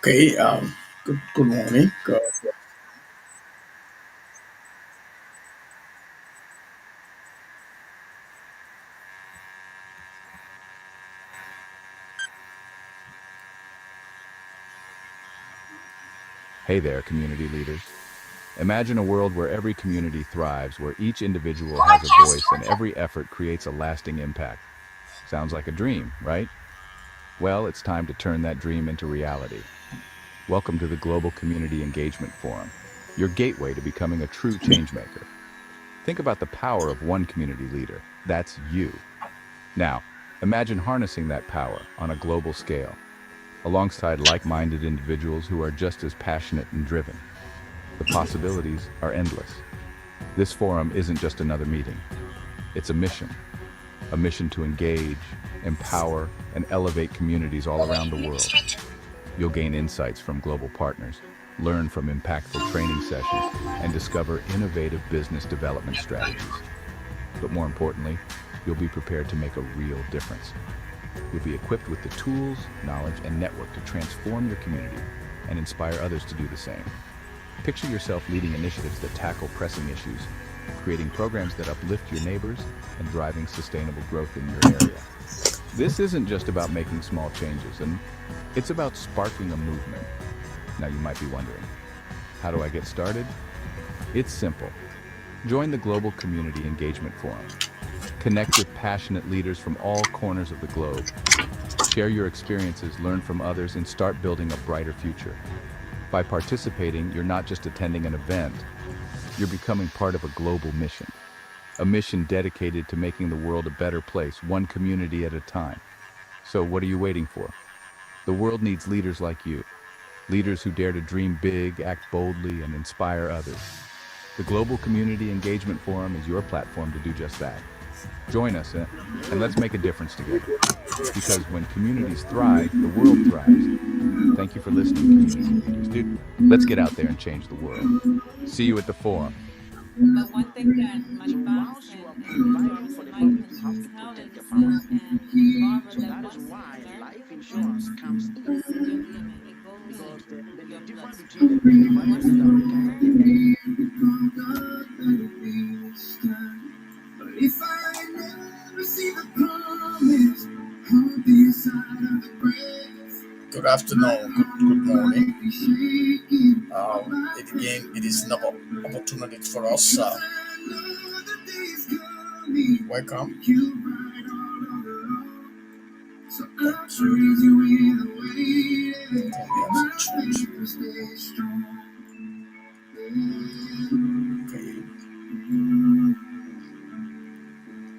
Okay, good morning. Hey there, community leaders. Imagine a world where every community thrives, where each individual has a voice and every effort creates a lasting impact. Sounds like a dream, right? Well, it's time to turn that dream into reality. Welcome to the Global Community Engagement Forum, your gateway to becoming a true changemaker. Think about the power of one community leader. That's you. Now, imagine harnessing that power on a global scale, alongside like-minded individuals who are just as passionate and driven. The possibilities are endless. This forum isn't just another meeting. It's a mission to engage, empower, and elevate communities all around the world. You'll gain insights from global partners, learn from impactful training sessions, and discover innovative business development strategies. But more importantly, you'll be prepared to make a real difference. You'll be equipped with the tools, knowledge, and network to transform your community and inspire others to do the same. Picture yourself leading initiatives that tackle pressing issues, creating programs that uplift your neighbors, and driving sustainable growth in your area. This isn't just about making small changes, and it's about sparking a movement. Now you might be wondering, how do I get started? It's simple. Join the Global Community Engagement Forum. Connect with passionate leaders from all corners of the globe. Share your experiences, learn from others, and start building a brighter future. By participating, you're not just attending an event, you're becoming part of a global mission. A mission dedicated to making the world a better place, one community at a time. So what are you waiting for? The world needs leaders like you. Leaders who dare to dream big, act boldly, and inspire others. The Global Community Engagement Forum is your platform to do just that. Join us and let's make a difference together. Because when communities thrive, the world thrives. Thank you for listening, community leaders. Dude, let's get out there and change the world. See you at the forum. But one thing that Mike Banks and Jarvis and Mike can tell is, and Barbara, that once you learn to live in gratitude, it's in your DNA. It goes in your bloodstream. And once you learn to live in If I never see the promise, on the side of the grave. Good afternoon, good morning. It is an opportunity for us. Welcome. Thank you. Okay.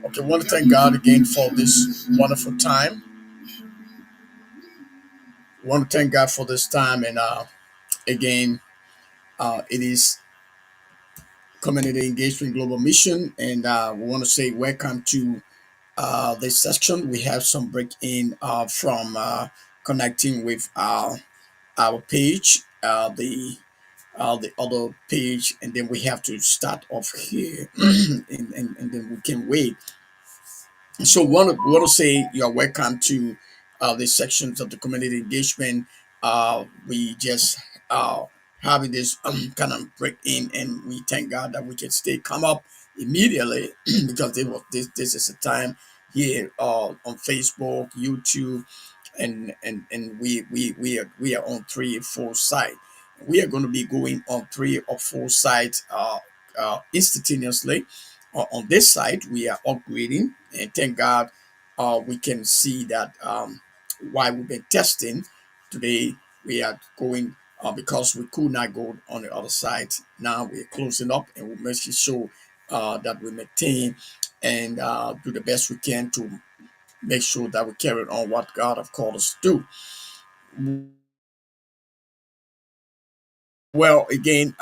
Okay, I want to thank God again for this wonderful time. I want to thank God for this time, and again, it is Community Engagement Global Mission, and we want to say welcome to this section. We have some break in from connecting with our page, the other page, and then we have to start off here, and then we can wait. So want to say you're welcome to the sections of the community engagement. We just having this kind of break in, and we thank God that we can stay come up immediately because this is a time here on Facebook, YouTube, and we are on 3 or 4 sites. We are going to be going on 3 or 4 sites instantaneously. On this site, we are upgrading, and thank God, we can see that while we've been testing today, we are going because we could not go on the other side. Now we're closing up, and we're making sure that we maintain and do the best we can to make sure that we carry on what God have called us to do. Well, again,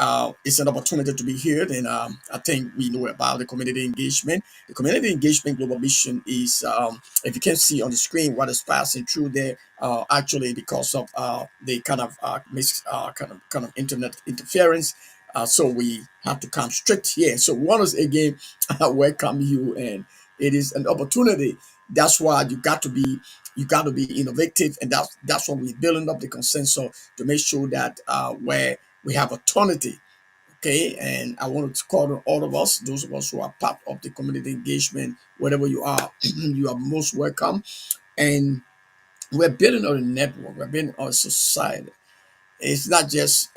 it's an opportunity to be here, and I think we know about the community engagement. The community engagement global mission is, if you can see on the screen, what is passing through there. Actually, because of the kind of kind of internet interference, so we have to come straight here. So, we want to again welcome you, and it is an opportunity. That's why you got to be innovative, and that's why we're building up the consensus to make sure that where we have authority. Okay, and I want to call on all of us, those of us who are part of the community engagement, wherever you are, you are most welcome. And we're building on a network, we're building on a society. It's not just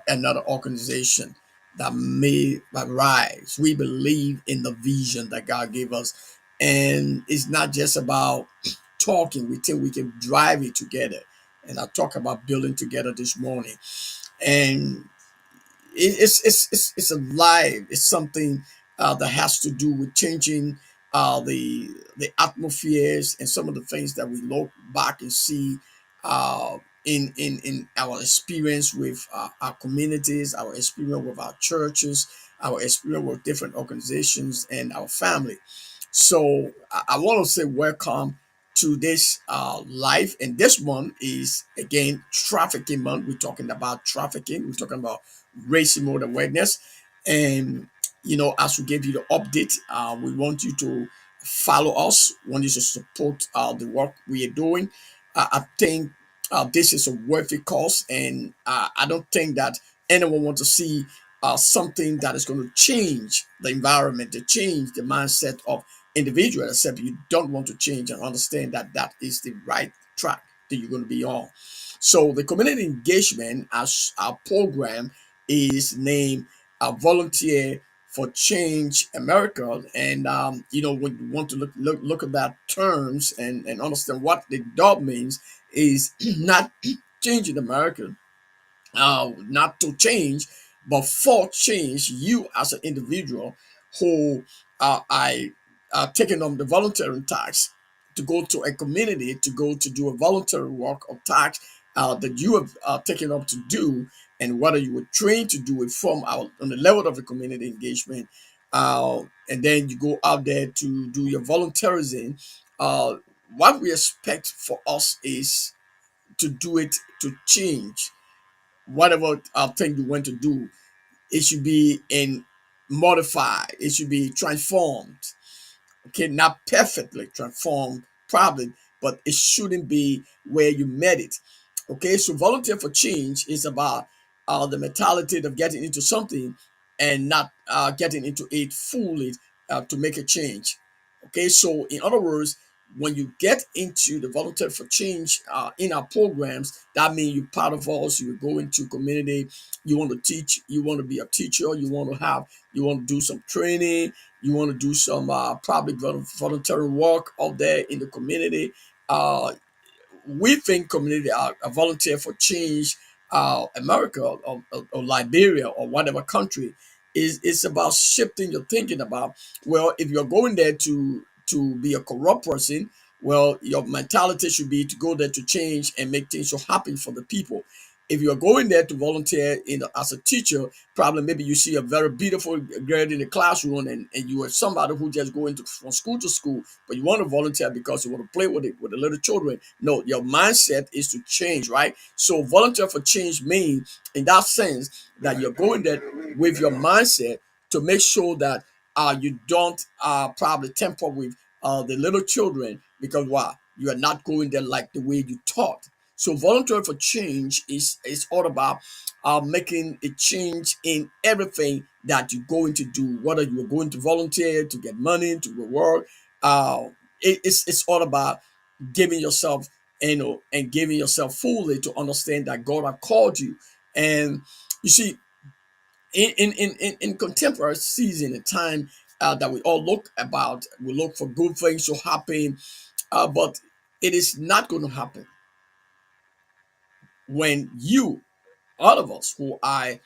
another organization that may arise. We believe in the vision that God gave us. And it's not just about talking, we think we can drive it together. And I talk about building together this morning. And it's alive. It's something that has to do with changing the atmospheres and some of the things that we look back and see in our experience with our communities, our experience with our churches, our experience with different organizations, and our family. So I want to say welcome to this life, and this month is again trafficking month. We're talking about trafficking. We're talking about race mode awareness, and as we give you the update, we want you to follow us. We want you to support the work we are doing. I think this is a worthy cause, and I don't think that anyone wants to see something that is going to change the environment, to change the mindset of individual, except you don't want to change and understand that that is the right track that you're going to be on. So the community engagement as our program is named Volunteer for Change America. And when you want to look at that terms and understand what the dog means, is not changing America, not to change, but for change. You as an individual who I taking on the volunteering tax to go to a community, to go to do a voluntary work or tax that you have taken up to do, and whether you were trained to do it from out on the level of the community engagement, and then you go out there to do your volunteerism. Uh, what we expect for us is to do it to change whatever thing you want to do. It should be in modified, it should be transformed. Okay, not perfectly transformed probably, but it shouldn't be where you met it. Okay, so volunteer for change is about the mentality of getting into something and not getting into it fully to make a change. Okay, so in other words, when you get into the volunteer for change in our programs, that means you're part of us. You go into community, you want to teach, you want to be a teacher, you want to do some training, you want to do some probably voluntary work out there in the community. Uh, we think community a volunteer for change, America or Liberia or whatever country is about shifting your thinking about, well, if you're going there to be a corrupt person, well, your mentality should be to go there to change and make things so happen for the people. If you're going there to volunteer as a teacher, probably maybe you see a very beautiful girl in the classroom, and you are somebody who just going from school to school, but you want to volunteer because you want to play with the little children. No, your mindset is to change, right? So volunteer for change means, in that sense, that you're going there with your mindset to make sure that you don't probably temper with the little children, because why? You are not going there like the way you taught. So volunteer for change is all about making a change in everything that you're going to do, whether you are going to volunteer to get money to go work. Uh, it's all about giving yourself, and giving yourself fully to understand that God has called you. And you see, in contemporary season and time that we all look about, we look for good things to happen, but it is not going to happen when you, all of us who are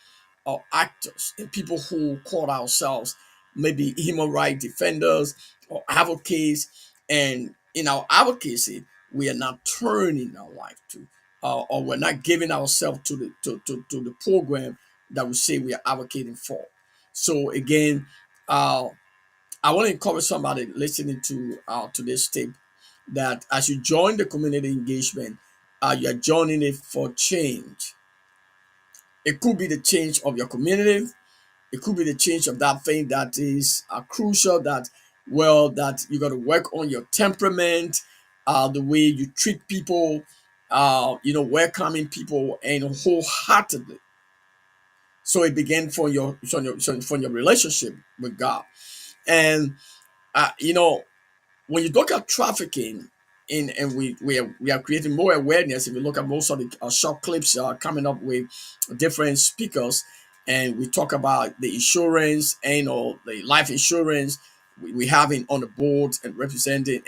actors and people who call ourselves maybe human rights defenders or advocates, and in our advocacy, we are not turning our life to, or we're not giving ourselves to the program that we say we are advocating for. So again, uh, I want to encourage somebody listening to this tape that as you join the community engagement, you're joining it for change. It could be the change of your community. It could be the change of that thing that is crucial, that well, that you got to work on your temperament, the way you treat people, welcoming people and wholeheartedly. So it began from your relationship with God. And uh, you know, when you look at trafficking, and we are creating more awareness. If you look at most of the short clips coming up with different speakers, and we talk about the insurance and the life insurance we having on the board and representing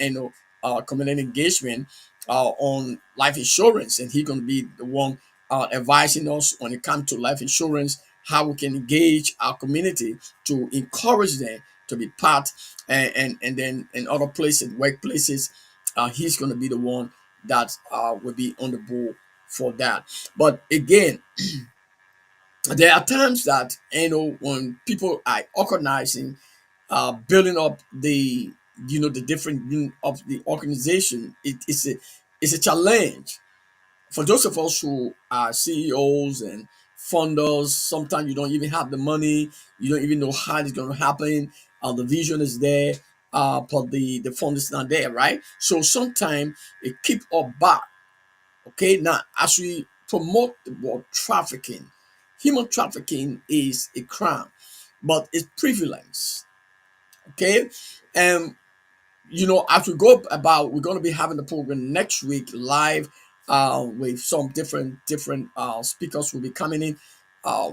community engagement on life insurance, and he's going to be the one advising us when it comes to life insurance, how we can engage our community to encourage them to be part, and then in other places, workplaces, he's going to be the one that will be on the board for that. But again, there are times that when people are organizing, building up the different unit of the organization, it's a challenge for those of us who are CEOs and funders. Sometimes you don't even have the money, you don't even know how it's going to happen. The vision is there, but the fund is not there, right? So sometimes it keep us back. Okay, now as we promote the word trafficking, human trafficking is a crime, but it's prevalence. Okay, and as we go about, we're going to be having the program next week live, with some different speakers will be coming in.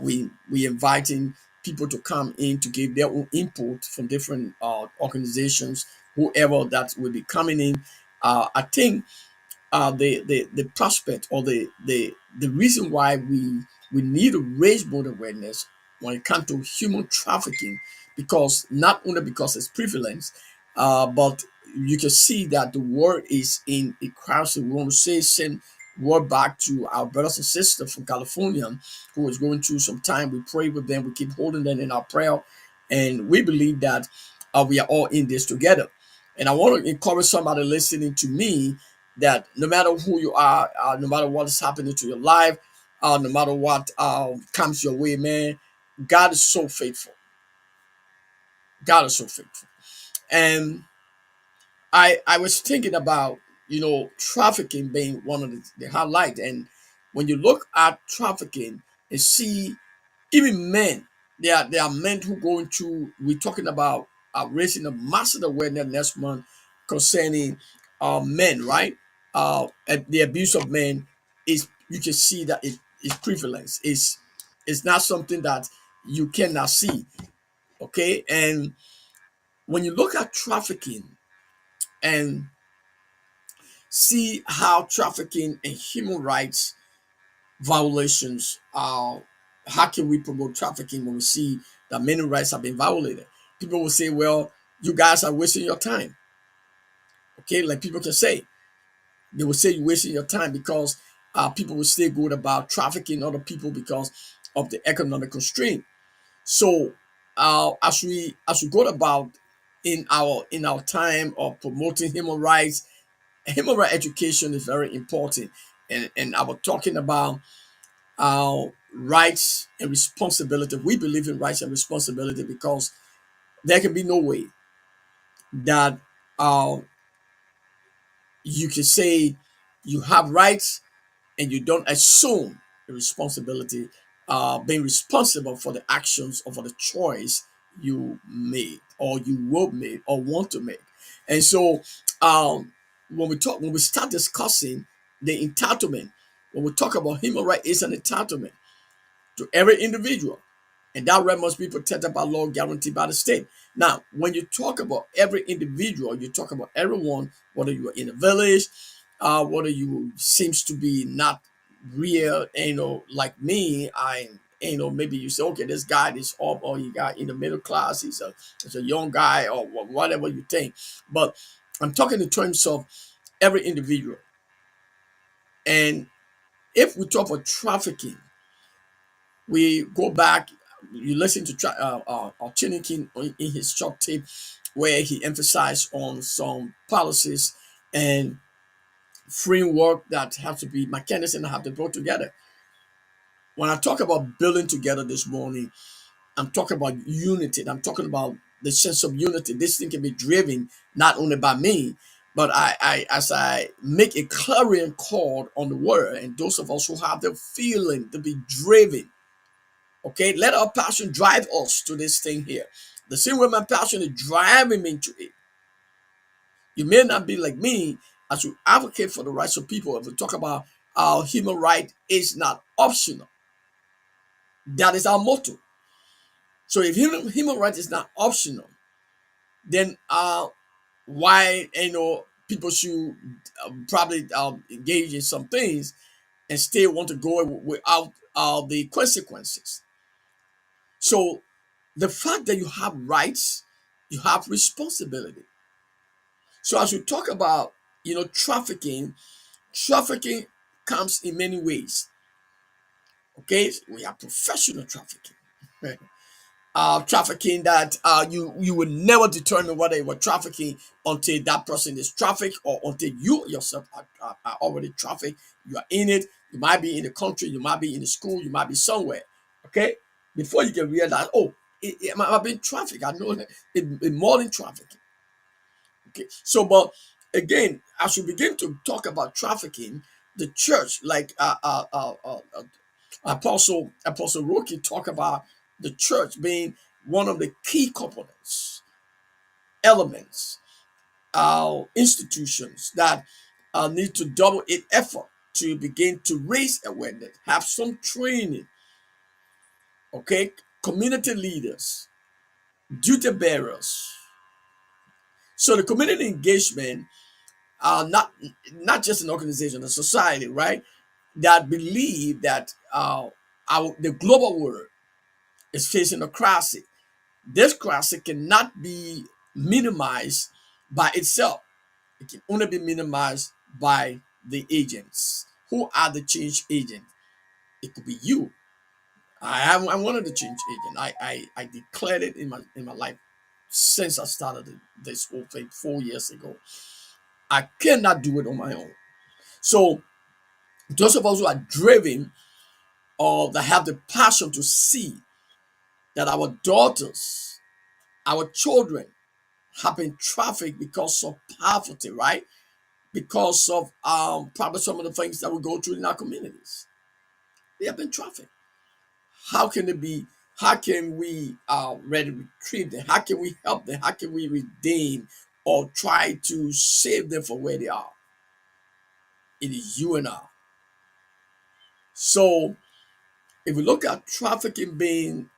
We inviting people to come in to give their own input from different organizations, whoever that will be coming in. I think the prospect, or the reason why we need to raise more awareness when it comes to human trafficking, because not only because it's prevalence, but you can see that the world is in a crisis. We want to say send word back to our brothers and sisters from California who is going through some time. We pray with them, we keep holding them in our prayer, and we believe that we are all in this together. And I want to encourage somebody listening to me that no matter who you are, no matter what is happening to your life, no matter what comes your way, man, God is so faithful. God is so faithful. And I was thinking about trafficking being one of the highlight. And when you look at trafficking and see even men, there are men who go into, we're talking about raising a massive awareness next month concerning men, right? And the abuse of men is, you can see that it is prevalence. It's not something that you cannot see. Okay, and when you look at trafficking and see how trafficking and human rights violations, how can we promote trafficking when we see that many rights have been violated? People will say, well, you guys are wasting your time. Okay, like people can say, they will say you're wasting your time because people will say good about trafficking other people because of the economic constraint. So as we go about in our time of promoting human rights education is very important. And I was talking about rights and responsibility. We believe in rights and responsibility because there can be no way that uh, you can say you have rights and you don't assume the responsibility, being responsible for the actions or for the choice you made or you will make or want to make. And so when we start discussing the entitlement, when we talk about human right, is an entitlement to every individual. And that right must be protected by law, guaranteed by the state. Now, when you talk about every individual, you talk about everyone, whether you are in a village, whether you seems to be not real, like me. Maybe you say, okay, this guy is up, or you got in the middle class, he's a young guy, or whatever you think. But I'm talking in terms of every individual. And if we talk about trafficking, we go back, you listen to Chinikin in his short tape where he emphasized on some policies and framework that have to be mechanism that have to go together. When I talk about building together this morning, I'm talking about unity. I'm talking about the sense of unity. This thing can be driven not only by me, but I as I make a clarion call on the word, and those of us who have the feeling to be driven. Okay, let our passion drive us to this thing here. The same way my passion is driving me to it. You may not be like me as you advocate for the rights of people. If we talk about our human right is not optional, that is our motto. So if human right is not optional, then why people should probably engage in some things and still want to go without the consequences. So the fact that you have rights, you have responsibility. So as we talk about trafficking, trafficking comes in many ways. Okay, we have professional trafficking. Trafficking that you will never determine whether you were trafficking until that person is trafficked or until you yourself are already trafficked. You are in it. You might be in the country. You might be in the school. You might be somewhere. Okay, before you can realize, oh, I've been trafficked. I know it more than trafficking. Okay, so but again, as we begin to talk about trafficking, the church, like Apostle Roki, talk about the church being one of the key components, elements, institutions that need to double its effort to begin to raise awareness, have some training. Okay, community leaders, duty bearers. So the community engagement, not just an organization, a society, right? That believe that the global world is facing a crisis. This crisis cannot be minimized by itself. It can only be minimized by the agents. Who are the change agents? It could be you. I'm one of the change agent. I declared it in my life since I started this whole thing 4 years ago. I cannot do it on my own. So those of us who are driven or that have the passion to see that our daughters, our children have been trafficked because of poverty, right? Because of probably some of the things that we go through in our communities. They have been trafficked. How can it be? How can we ready retrieve them? How can we help them? How can we redeem or try to save them from where they are? It is you and I. So if we look at trafficking being,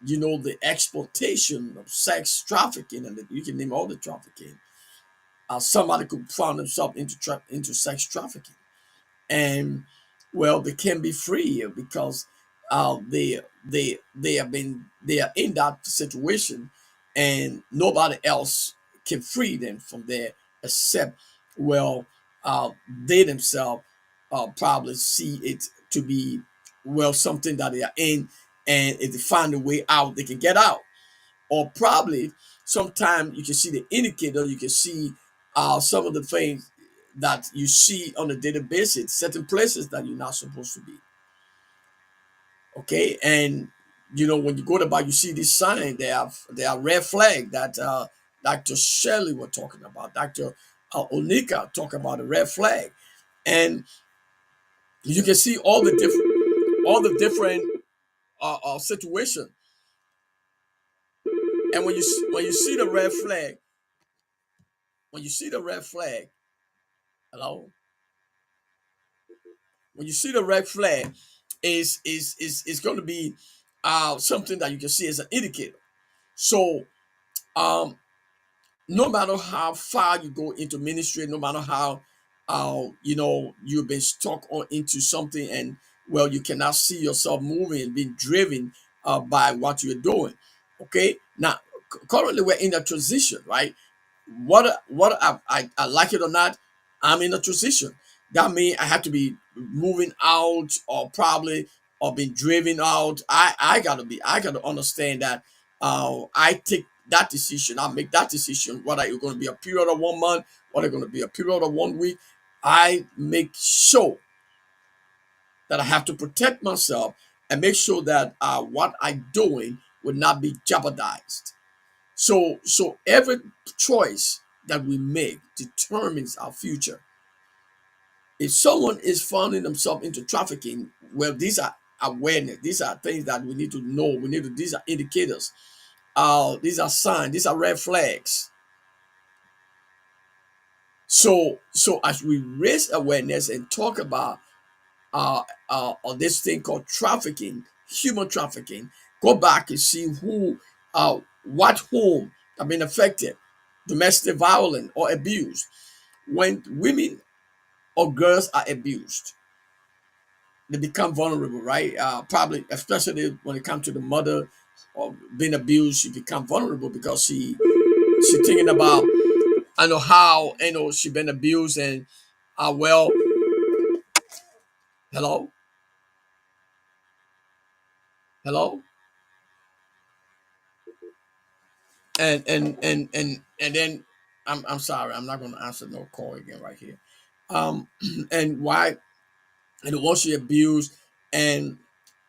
the exploitation of sex trafficking, and you can name all the trafficking, somebody could find themselves into sex trafficking, and well, they can be free because they are in that situation, and nobody else can free them from there except well, they themselves probably see it to be well something that they are in, and if they find a way out, they can get out. Or probably sometimes you can see the indicator, you can see some of the things that you see on a daily basis, certain places that you're not supposed to be. Okay, and when you go to buy, you see this sign. They are red flag that Dr. Shelley was talking about. Dr. Onika talk about a red flag, and you can see all the different situation. And when you see the red flag, when you see the red flag, hello, when you see the red flag, is going to be something that you can see as an indicator. So um, no matter how far you go into ministry, no matter how you've been stuck on into something, and well, you cannot see yourself moving and being driven by what you're doing. Okay, now currently we're in a transition, right? I like it or not, I'm in a transition. That means I have to be moving out, or probably or being driven out. I gotta understand that I take that decision, I make that decision, whether it's going to be a period of 1 month, whether it's going to be a period of 1 week. I make sure that I have to protect myself and make sure that what I'm doing would not be jeopardized. So every choice that we make determines our future. If someone is finding themselves into trafficking, well, these are awareness. These are things that we need to know. These are indicators. These are signs. These are red flags. So as we raise awareness and talk about this thing called trafficking, human trafficking, go back and see what home have been affected, domestic violence or abuse. When women or girls are abused, they become vulnerable, right? Probably, especially when it comes to the mother or being abused, she become vulnerable because she thinking about, I know how, she been abused, and well, hello, hello, and then I'm sorry, I'm not going to answer no call again right here. And why? And once she abused, and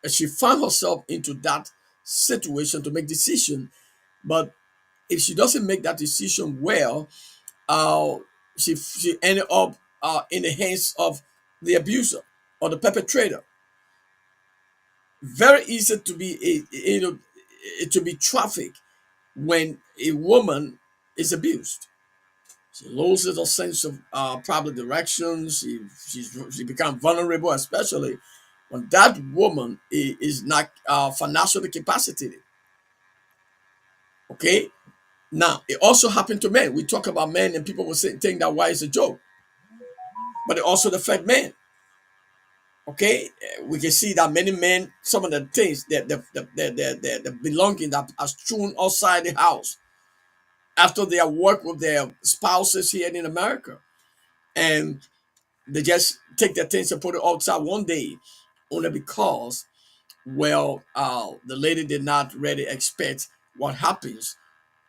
she found herself into that situation to make decision, but if she doesn't make that decision well, uh, she ended up in the hands of the abuser or the perpetrator. Very easy to be to be trafficked when a woman is abused. She loses a sense of probably direction. She becomes vulnerable, especially when that woman is not financially capacitated. Okay, now it also happened to men. We talk about men, and people will say think that why is a joke, but it also affect men. Okay, we can see that many men, some of the things that the belonging that are strewn outside the house after they have worked with their spouses here in America, and they just take their things and put it outside one day, only because, well, the lady did not really expect what happens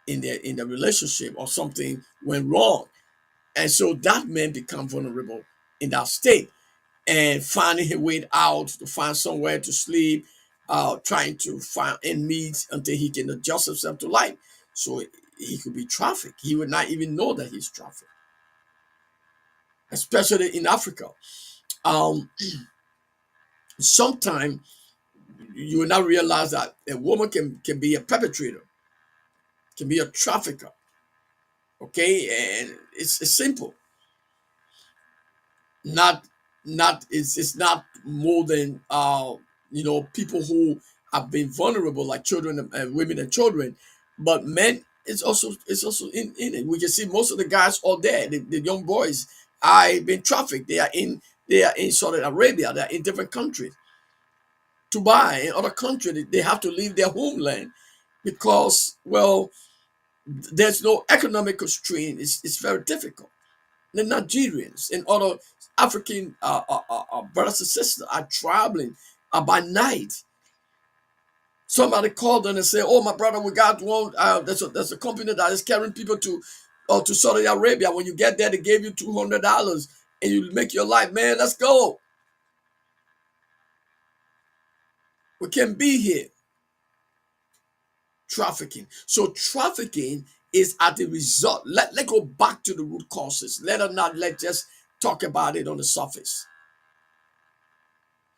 in the relationship, or something went wrong, and so that man become vulnerable in that state, and finding his way out to find somewhere to sleep, trying to find and meet until he can adjust himself to life. So he could be trafficked. He would not even know that he's trafficked, especially in Africa. Um, Sometimes you will not realize that a woman can be a perpetrator, can be a trafficker. Okay, and it's simple. Not it's not more than people who have been vulnerable, like children and women and children, but men, it's also in it. We can see most of the guys all there, the young boys are been trafficked. They are in Saudi Arabia, they're in different countries. Dubai and other countries, they have to leave their homeland because, well, there's no economic constraint. It's very difficult. The Nigerians and other African brothers and sisters are traveling by night. Somebody called them and said, "Oh, my brother, we got one. There's a company that is carrying people to Saudi Arabia. When you get there, they gave you $200 and you make your life, man. Let's go. We can be here." Trafficking. So trafficking is at the result. Let go back to the root causes. Let us not let just talk about it on the surface.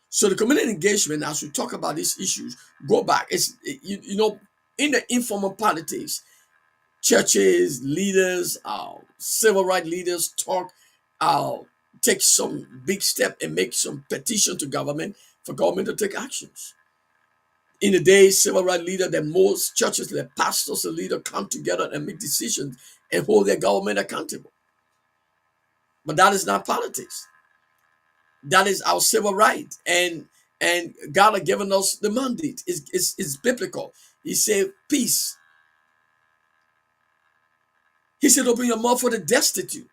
So the community engagement, as we talk about these issues, go back. It's in the informal politics, churches, leaders, civil rights leaders uh, take some big step and make some petition to government for government to take actions. In the days, civil rights leaders, that most churches, the pastors and leaders come together and make decisions and hold their government accountable. But that is not politics. That is our civil right, and God has given us the mandate. It's biblical. He said, "Peace." He said, "Open your mouth for the destitute."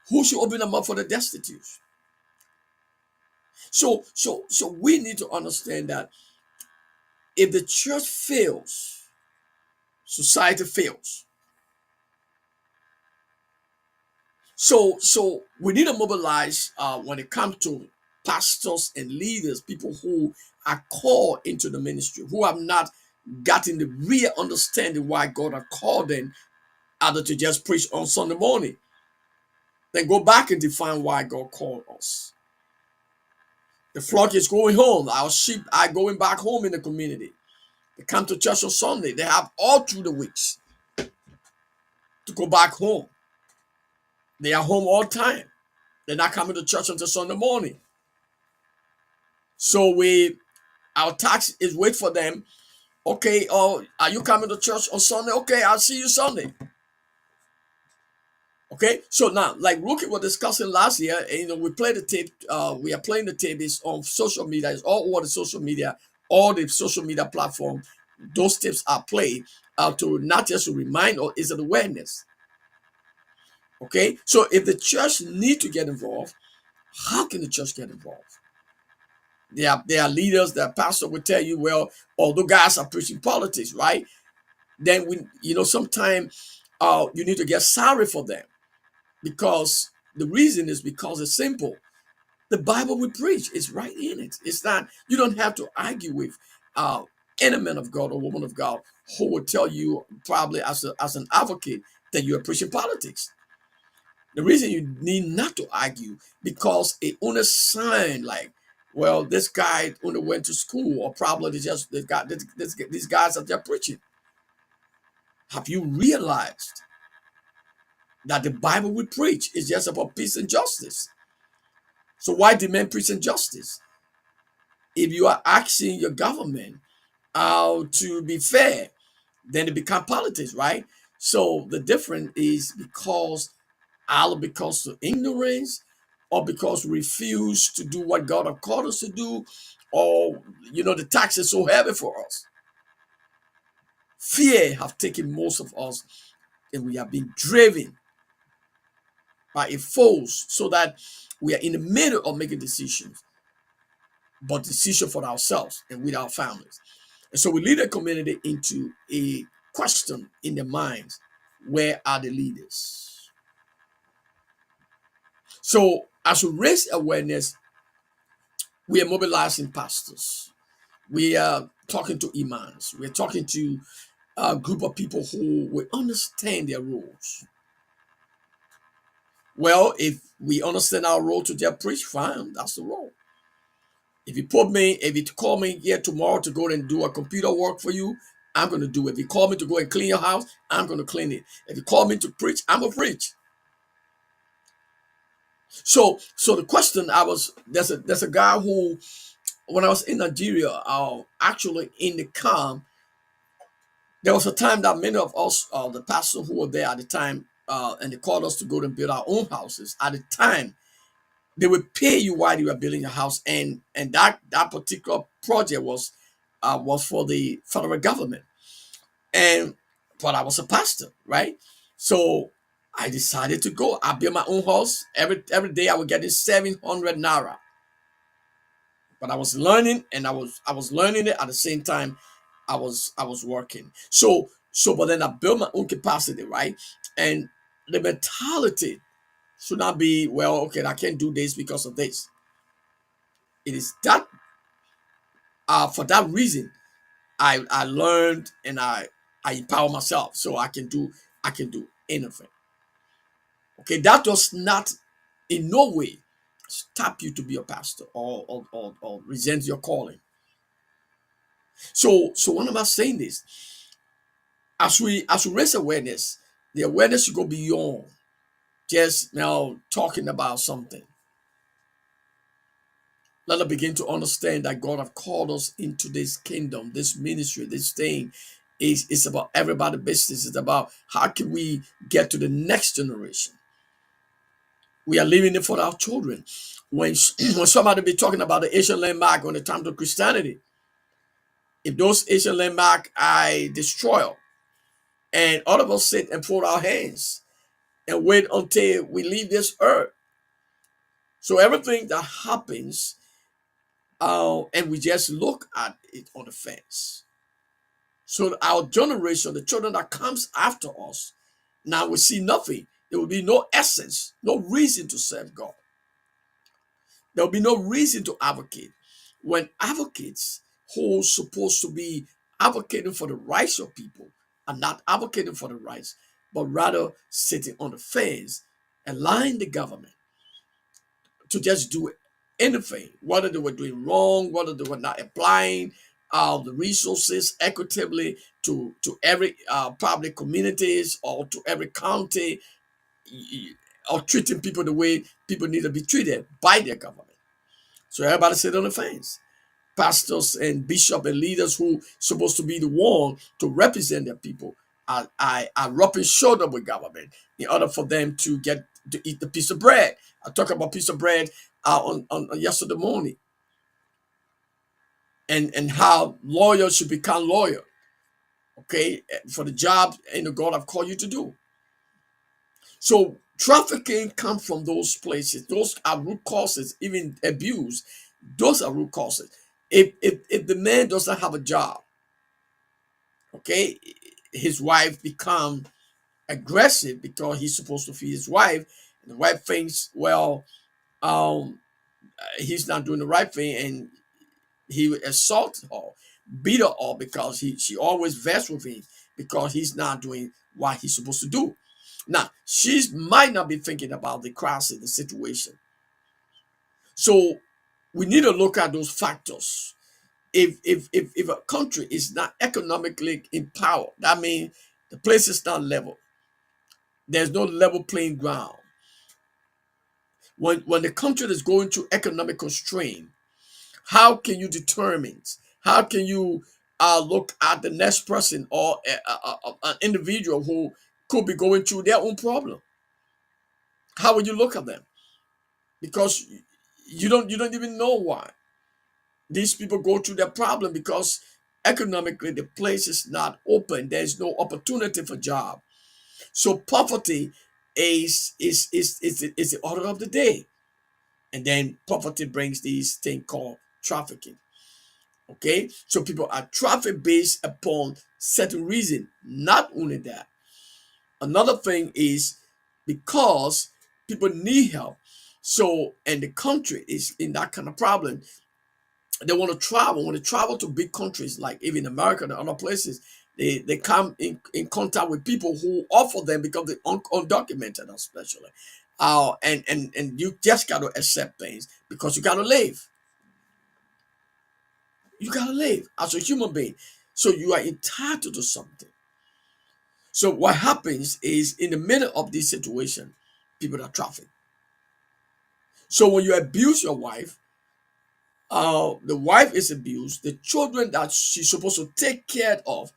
Who should open their mouth for the destitute? So we need to understand that if the church fails, society fails. So we need to mobilize when it comes to pastors and leaders, people who are called into the ministry, who have not gotten the real understanding why God had called them other to just preach on Sunday morning. Then go back and define why God called us. The flock is going home. Our sheep are going back home in the community. They come to church on Sunday. They have all through the weeks to go back home. They are home all the time. They're not coming to church until Sunday morning. So our task is wait for them. Okay, are you coming to church on Sunday? Okay, I'll see you Sunday. Okay, so now, like Rookie was discussing last year, and, we play the tape. We are playing the tape. It's on social media. It's all over the social media, all the social media platform. Those tapes are played to not just to remind or is it awareness. Okay, so if the church need to get involved, how can the church get involved? There are leaders. That pastor will tell you, well, although guys are preaching politics, right? Then sometimes you need to get sorry for them. Because the reason is because it's simple. The Bible we preach is right in it. It's not, you don't have to argue with any man of God or woman of God who will tell you probably as an advocate that you are preaching politics. The reason you need not to argue because it only sign like, well, this guy only went to school or probably these guys are just preaching. Have you realized that the Bible we preach is just about peace and justice? So why demand peace and justice? If you are asking your government to be fair, then it becomes politics, right? So the difference is either because of ignorance or because we refuse to do what God has called us to do, or the tax is so heavy for us. Fear have taken most of us, and we have been driven by a force so that we are in the middle of making decisions, but decision for ourselves and with our families. And so we lead the community into a question in their minds: where are the leaders? So as we raise awareness, we are mobilizing pastors. We are talking to imams. We're talking to a group of people who will understand their roles. Well, if we understand our role to just preach, fine, that's the role. If you call me here tomorrow to go and do a computer work for you, I'm going to do it. If you call me to go and clean your house, I'm going to clean it. If you call me to preach, I'm going to preach. So the question there's a guy who, when I was in Nigeria, actually in the camp, there was a time that many of us, the pastors who were there at the time, and they called us to go and build our own houses. At the time, they would pay you while you were building your house, and that particular project was for the federal government. But I was a pastor, right? So I decided to go. I built my own house. Every day I was getting 700 naira. But I was learning, and I was learning it at the same time I was working. But then I built my own capacity, right? And the mentality should not be, well, okay, I can't do this because of this. It is that for that reason I learned and I empower myself so I can do anything. Okay, that does not in no way stop you to be a pastor or resent your calling. So when am I saying this? As we raise awareness, the awareness should go beyond just now talking about something. Let us begin to understand that God have called us into this kingdom, this ministry, this thing. It's about everybody's business. It's about how can we get to the next generation. We are leaving it for our children. When somebody be talking about the Asian landmark when it comes to Christianity, if those Asian landmark I destroy, and all of us sit and fold our hands and wait until we leave this earth. So everything that happens, and we just look at it on the fence. So our generation, the children that comes after us, now we see nothing. There will be no essence, no reason to serve God. There will be no reason to advocate. When advocates who are supposed to be advocating for the rights of people and not advocating for the rights, but rather sitting on the fence, allowing the government to just do anything, whether they were doing wrong, whether they were not applying the resources equitably to every public communities or to every county, or treating people the way people need to be treated by their government. So everybody sit on the fence. Pastors and bishops and leaders who supposed to be the one to represent their people are rubbing shoulder with government in order for them to get to eat the piece of bread. I talked about piece of bread on yesterday morning, and how lawyers should become lawyer, okay, for the job and the God I've called you to do. So trafficking comes from those places. Those are root causes. Even abuse, those are root causes. If the man doesn't have a job, okay, his wife become aggressive because he's supposed to feed his wife, and the wife thinks, well, he's not doing the right thing, and he would assault her, beat her up because she always vexed with him because he's not doing what he's supposed to do. Now, she might not be thinking about the crisis, the situation. So we need to look at those factors. If a country is not economically empowered, that means the place is not level. There's no level playing ground. When the country is going through economic constraint, how can you determine? How can you look at the next person or an individual who could be going through their own problem? How would you look at them? Because you don't even know why these people go through their problem, because economically the place is not open. There's no opportunity for job. So poverty is the order of the day, and then poverty brings these thing called trafficking. Okay, so people are trafficked based upon certain reason. Not only that, another thing is because people need help. So, and the country is in that kind of problem. They want to travel. When they travel to big countries like even America and other places, they come in contact with people who offer them because they're undocumented, especially. And you just got to accept things because you got to live. You got to live as a human being. So you are entitled to something. So what happens is in the middle of this situation, people are trafficked. So when you abuse your wife, the wife is abused, the children that she's supposed to take care of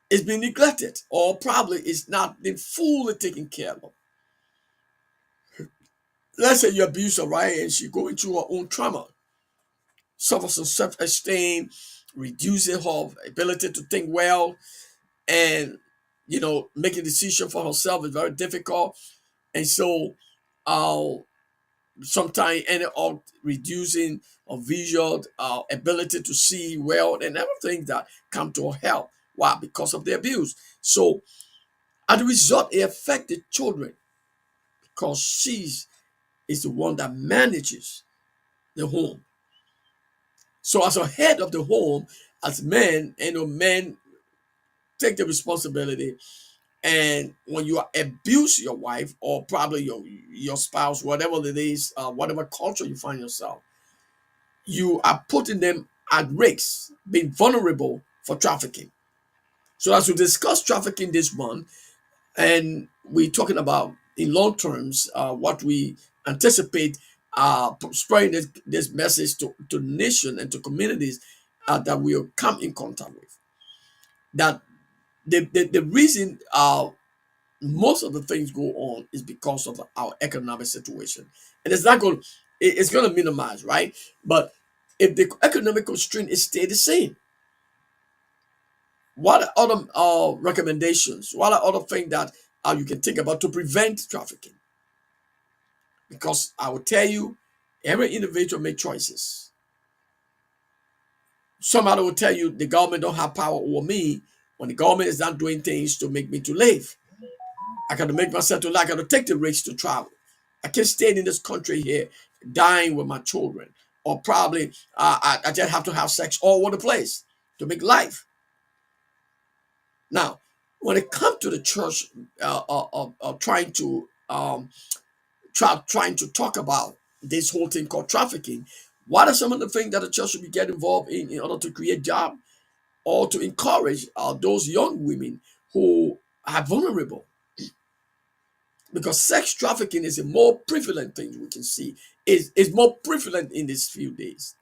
is being neglected, or probably is not being fully taken care of. Let's say you abuse her, right, and she going through her own trauma, suffers some self-esteem, reducing her ability to think well, and making decision for herself is very difficult. And so sometimes end up reducing a visual ability to see well and everything that come to her help. Why? Because of the abuse. So as a result, it affects the children because she is the one that manages the home. So as a head of the home, as men, men take the responsibility. And when you abuse your wife or probably your spouse, whatever it is, whatever culture you find yourself, you are putting them at risk, being vulnerable for trafficking. So as we discuss trafficking this month, and we're talking about in long terms, what we anticipate spreading this message to nation and to communities that we'll come in contact with. That the reason most of the things go on is because of our economic situation, and it's going to minimize, right? But if the economic constraint is stay the same, what are other recommendations? What are other things that you can think about to prevent trafficking? Because I will tell you, every individual make choices. Somebody will tell you the government don't have power over me when the government is not doing things to make me to live. I got to make myself to live. I got to take the risk to travel. I can't stay in this country here dying with my children, or probably I just have to have sex all over the place to make life. Now, when it comes to the church, trying to trying to talk about this whole thing called trafficking, what are some of the things that the church should be getting involved in order to create jobs or to encourage those young women who are vulnerable? Because sex trafficking is a more prevalent thing we can see. Is more prevalent in these few days.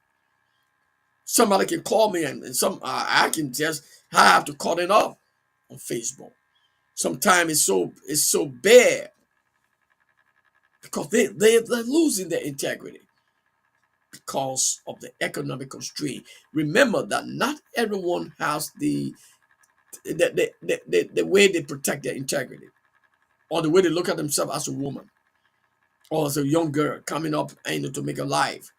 Somebody can call me and some I can just I have to cut it off on Facebook. Sometimes it's so bad because they're losing their integrity because of the economic constraint. Remember that not everyone has the way they protect their integrity or the way they look at themselves as a woman or as a young girl coming up to make a life.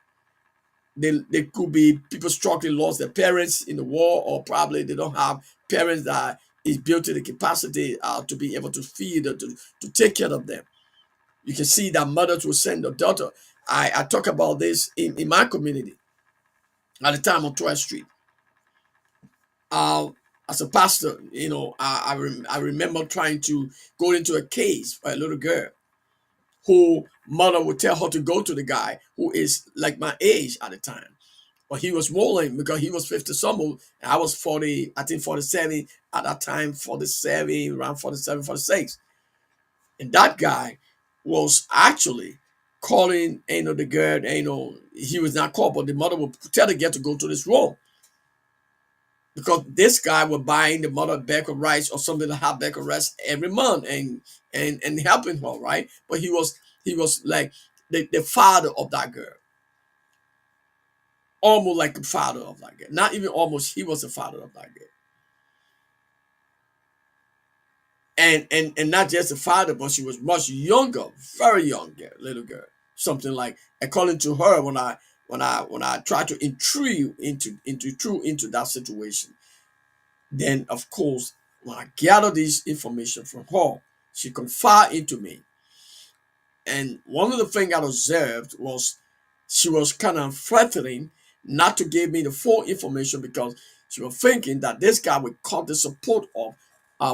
They could be people struggling lost their parents in the war, or probably they don't have parents that is built to the capacity to be able to feed or to take care of them. You can see that mothers will send their daughter. I talk about this in my community at the time on 12th Street. Uh, as a pastor, I remember trying to go into a case for a little girl who mother would tell her to go to the guy who is like my age at the time. But he was rolling because he was 50 something and I was 40, I think 47 at that time, 47, around 47, 46. And that guy was actually calling, the girl, he was not called, but the mother would tell the girl to go to this room. Because this guy was buying the mother a bag of rice or something to have bag of rice every month and helping her, right? But he was like the father of that girl. Almost like the father of that girl. Not even almost, he was the father of that girl. And not just the father, but she was much younger, very young girl, little girl. Something like, according to her, when I tried to intrude into that situation, then of course when I gathered this information from her, she confided into me. And one of the things I observed was she was kind of threatening not to give me the full information because she was thinking that this guy would cut the support off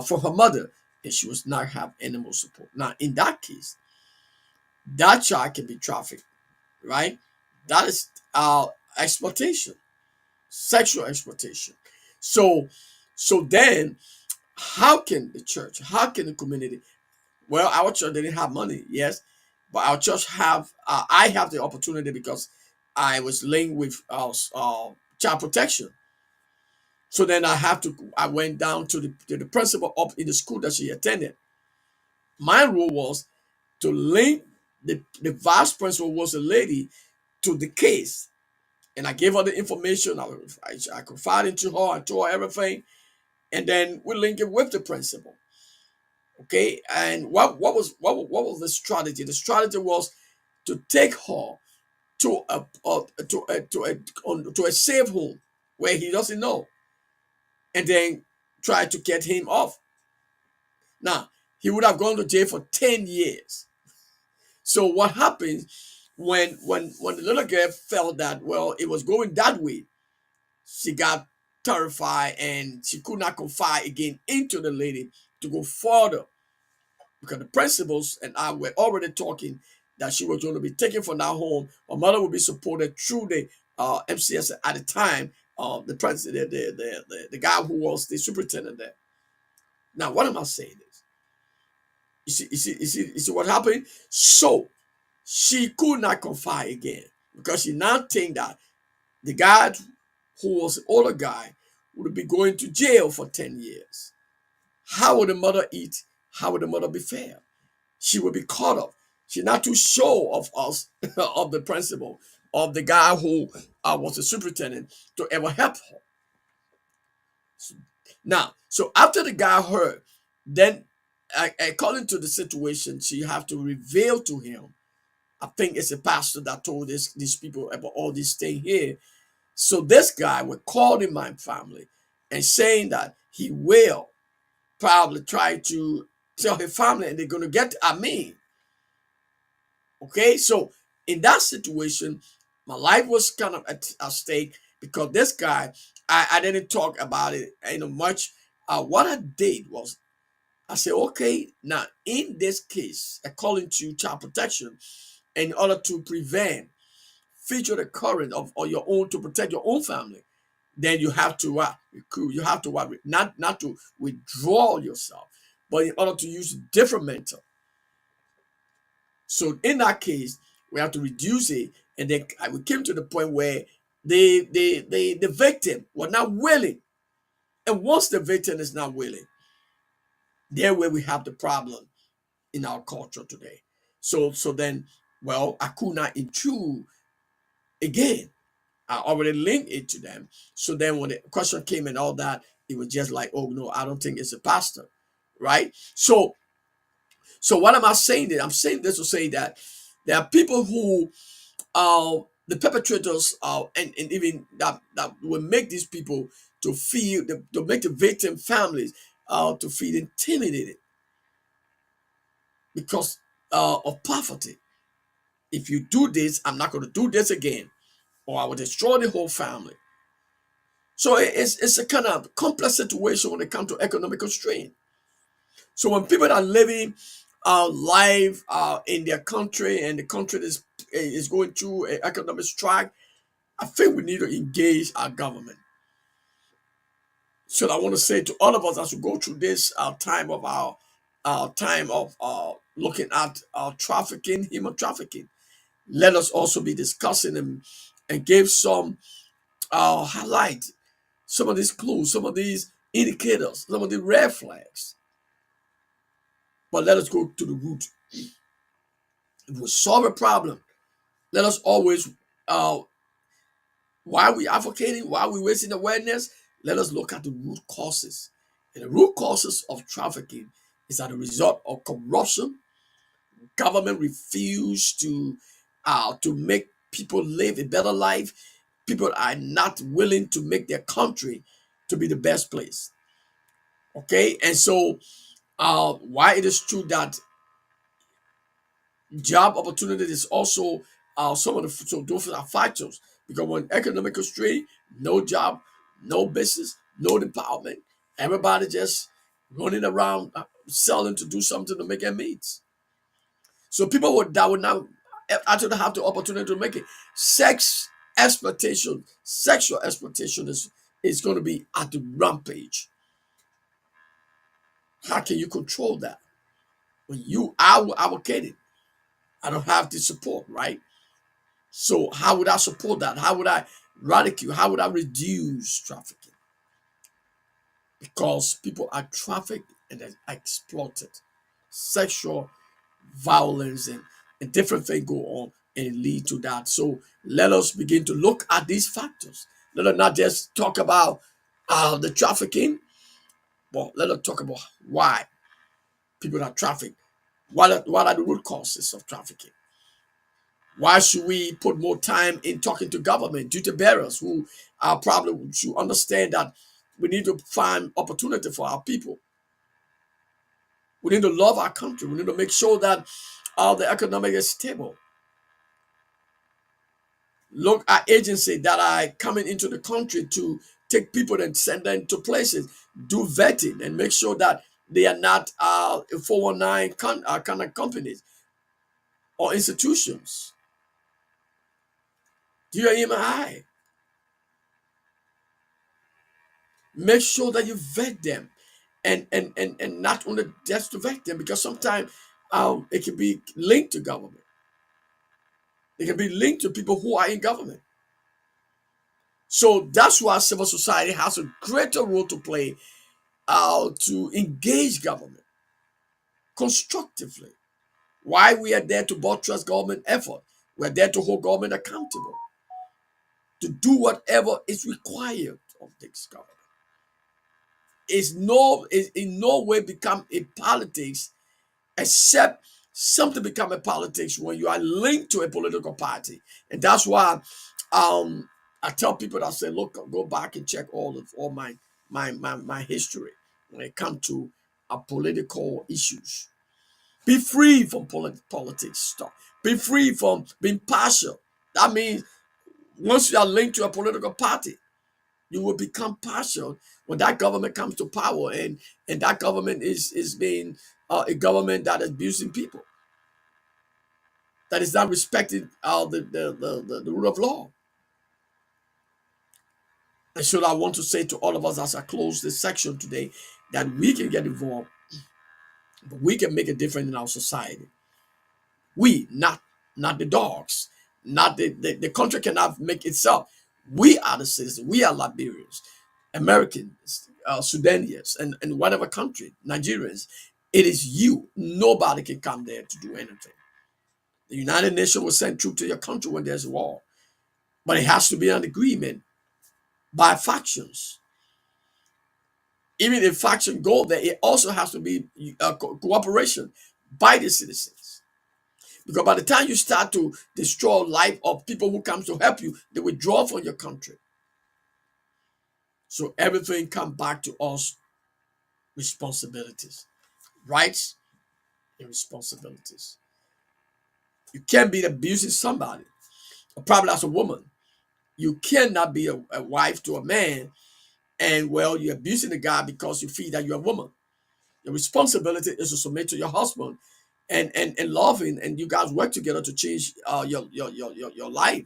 for her mother and she was not have any more support. Now, in that case, that child can be trafficked, right? That is exploitation, sexual exploitation. So, so then, how can the church, how can the community? Well, our church didn't have money, yes, but our church have. I have the opportunity because I was linked with child protection. So then I went down to the principal up in the school that she attended. My role was to link the vice principal was a lady to the case, and I gave her the information. I confided into her. I told her everything, and then we link it with the principal. Okay, and what was the strategy? The strategy was to take her to a safe home where he doesn't know, and then try to get him off. Now he would have gone to jail for 10 years. So what happened when the little girl felt that well it was going that way, she got terrified and she could not confide again into the lady to go further because the principals and I were already talking that she was going to be taken from that home. Her mother would be supported through the MCS at the time. The president, the guy who was the superintendent there. Now, what am I saying? This you see what happened? So she could not confide again because she now think that the guy who was the older guy would be going to jail for 10 years. How would the mother eat? How would the mother be fed? She would be caught up. She's not too sure of us, of the principal, of the guy who was the superintendent to ever help her. Now, so after the guy heard, then according to the situation, she have to reveal to him. I think it's a pastor that told these people about all these things here. So this guy would call in my family and saying that he will probably try to tell his family and they're going to get at me. Okay, so in that situation, my life was kind of at stake because this guy I didn't talk about it much. What I did was I said, okay, now in this case, according to child protection, in order to prevent future recurrence of or your own to protect your own family, then you have to recruit. You have to not to withdraw yourself, but in order to use different mental. So in that case, we have to reduce it, and then we came to the point where the victim was not willing, and once the victim is not willing, there where we have the problem in our culture today. So then, well, I could not intrude again. I already linked it to them. So then when the question came and all that, it was just like, oh no, I don't think it's a pastor, right? So what am I saying? That I'm saying this to say that there are people who the perpetrators and even that will make these people to feel to make the victim families to feel intimidated because of poverty. If you do this, I'm not going to do this again, or I will destroy the whole family. So it's a kind of complex situation when it comes to economic constraint. So when people are living life in their country and the country is going through an economic strike, I think we need to engage our government. So I want to say to all of us as we go through this time of our time of looking at trafficking, human trafficking, let us also be discussing and give some highlight some of these clues, some of these indicators, some of the red flags. But let us go to the root. If we solve a problem, let us always, while we advocating, while we raising awareness, let us look at the root causes. And the root causes of trafficking is as a result of corruption. Government refuse to make people live a better life. People are not willing to make their country to be the best place. Okay, and so why it is true that job opportunity is also some of the so those are factors because when economic constraint, no job, no business, no empowerment, everybody just running around selling to do something to make ends meet. So people would now actually have the opportunity to make it. Sexual exploitation is going to be at the rampage. How can you control that when you are allocated? I don't have the support, right? So how would I support that? How would I ridicule? How would I reduce trafficking? Because people are trafficked and are exploited. Sexual violence and different things go on and lead to that. So let us begin to look at these factors. Let us not just talk about the trafficking, but let us talk about why people are trafficked. What are the root causes of trafficking? Why should we put more time in talking to government, duty bearers who are probably should understand that we need to find opportunity for our people. We need to love our country. We need to make sure that the economic is stable. Look at agencies that are coming into the country to take people and send them to places. Do vetting and make sure that they are not 419 kind of companies or institutions. Do you hear me? Make sure that you vet them and not only just to vet them because sometimes it can be linked to government. It can be linked to people who are in government. So that's why civil society has a greater role to play to engage government constructively. Why we are there to buttress government effort. We're there to hold government accountable, to do whatever is required of this government. Is in no way become a politics except something become a politics when you are linked to a political party. And that's why I tell people that say, look, go back and check all my history when it comes to political issues. Be free from politics stuff. Be free from being partial. That means once you are linked to a political party, You will become partial when that government comes to power, and that government is being a government that is abusing people, that is not respecting the rule of law. And so I want to say to all of us as I close this section today that we can get involved, but we can make a difference in our society. We, not the dogs, not the country cannot make itself. We are the citizens. We are Liberians, Americans, Sudanese, and whatever country, Nigerians. It is you. Nobody can come there to do anything. The United Nations will send troops to your country when there's a war, but it has to be an agreement by factions. Even if faction go there, it also has to be cooperation by the citizens. Because by the time you start to destroy life of people who comes to help you, they withdraw from your country. So everything comes back to us responsibilities, rights and responsibilities. You can't be abusing somebody, or probably as a woman. You cannot be a wife to a man, and well, you're abusing the guy because you feel that you're a woman. Your responsibility is to submit to your husband and love him, and you guys work together to change your life.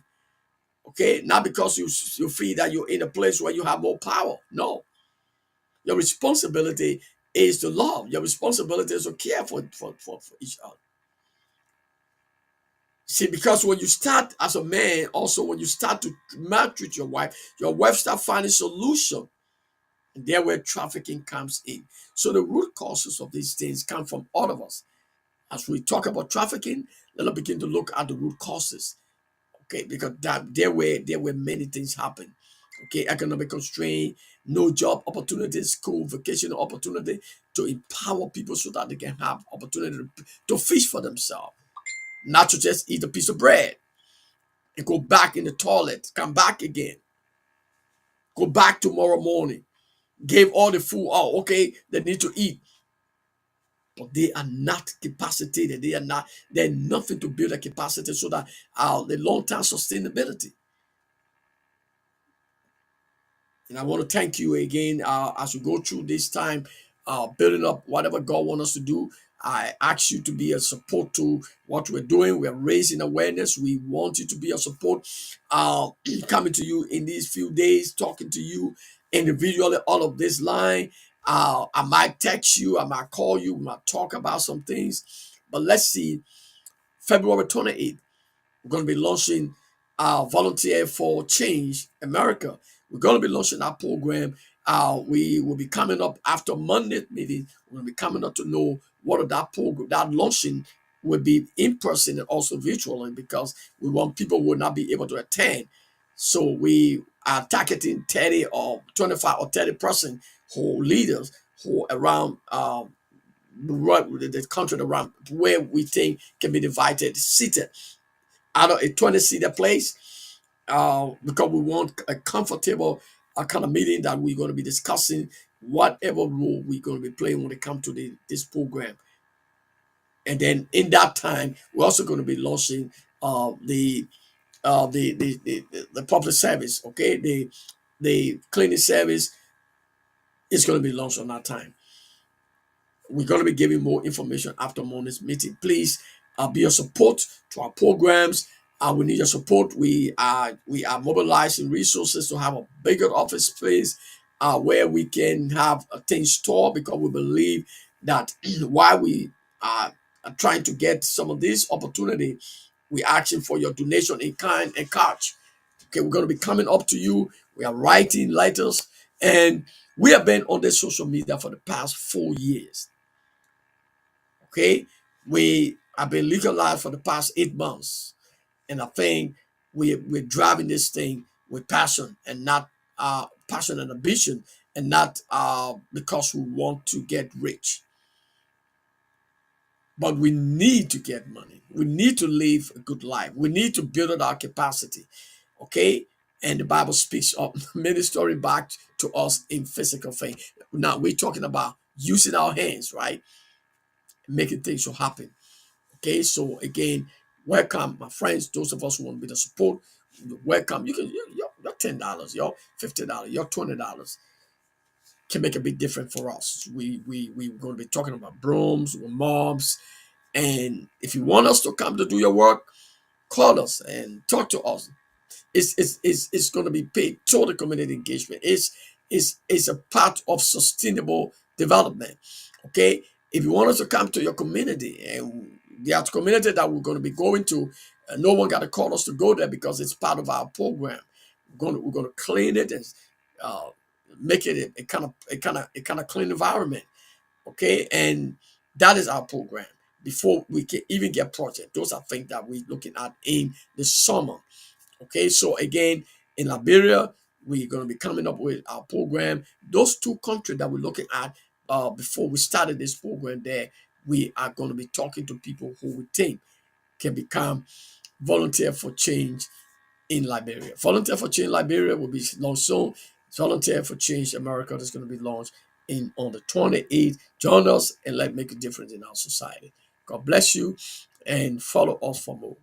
Okay, not because you feel that you're in a place where you have more power. No, your responsibility is to love. Your responsibility is to care for each other. See, because when you start as a man, also when you start to maltreat your wife start finding solution, and there where trafficking comes in. So the root causes of these things come from all of us. As we talk about trafficking, let us begin to look at the root causes. Okay, because there were many things happen. Okay, economic constraint, no job opportunities, school vacation opportunity to empower people so that they can have opportunity to fish for themselves, not to just eat a piece of bread and go back in the toilet, come back again, go back tomorrow morning, gave all the food out. Okay, they need to eat, but they are not capacitated. They're nothing to build a capacity so that the long-term sustainability. And I want to thank you again as we go through this time, building up whatever God wants us to do. I ask you to be a support to what we're doing. We're raising awareness. We want you to be a support. Coming to you in these few days, talking to you individually, all of this line. I might text you, I might call you, we might talk about some things. But let's see, February 28th. We're going to be launching Volunteer for Change America. We're going to be launching our program. We will be coming up after Monday meeting. We'll be coming up to know what that program, that launching will be in person and also virtually, because we want people who will not be able to attend. So we are targeting 30 or 25 or 30% who leaders who around the country around where we think can be invited, seated out of a 20-seater place, because we want a comfortable kind of meeting that we're going to be discussing whatever role we're going to be playing when it comes to this program. And then in that time, we're also going to be launching the public service. Okay, the cleaning service is going to be launched on that time. We're going to be giving more information after Monday's meeting. Please be a support to our programs. We need your support. We are mobilizing resources to have a bigger office space where we can have things stored, because we believe that while we are trying to get some of this opportunity, we're asking for your donation in kind and cash. Okay, we're going to be coming up to you. We are writing letters, and we have been on the social media for the past 4 years. Okay, we have been legalized for the past 8 months, and I think we're driving this thing with passion, and not passion and ambition, and not because we want to get rich. But we need to get money. We need to live a good life. We need to build up our capacity. Okay, and the Bible speaks of ministry back to us in physical faith. Now we're talking about using our hands, right, making things so happen. Okay, so again, welcome, my friends. Those of us who want to be the support, welcome. Your $10, your $50, your $20 can make a big difference for us. We're going to be talking about brooms or mops. And if you want us to come to do your work, call us and talk to us. It's going to be paid total community engagement. It's a part of sustainable development. Okay, if you want us to come to your community, and the community that we're going to be going to, no one got to call us to go there because it's part of our program. We're going to clean it and uh, make it a kind of clean environment. Okay, and that is our program. Before we can even get project, those are things that we're looking at in the summer. Okay, so again, in Liberia, we're going to be coming up with our program. Those two countries that we're looking at before we started this program, there we are going to be talking to people who we think can become volunteer for change in Liberia. Volunteer for Change Liberia will be launched soon. Volunteer for Change America is going to be launched in on the 28th. Join us and let's make a difference in our society. God bless you and follow us for more.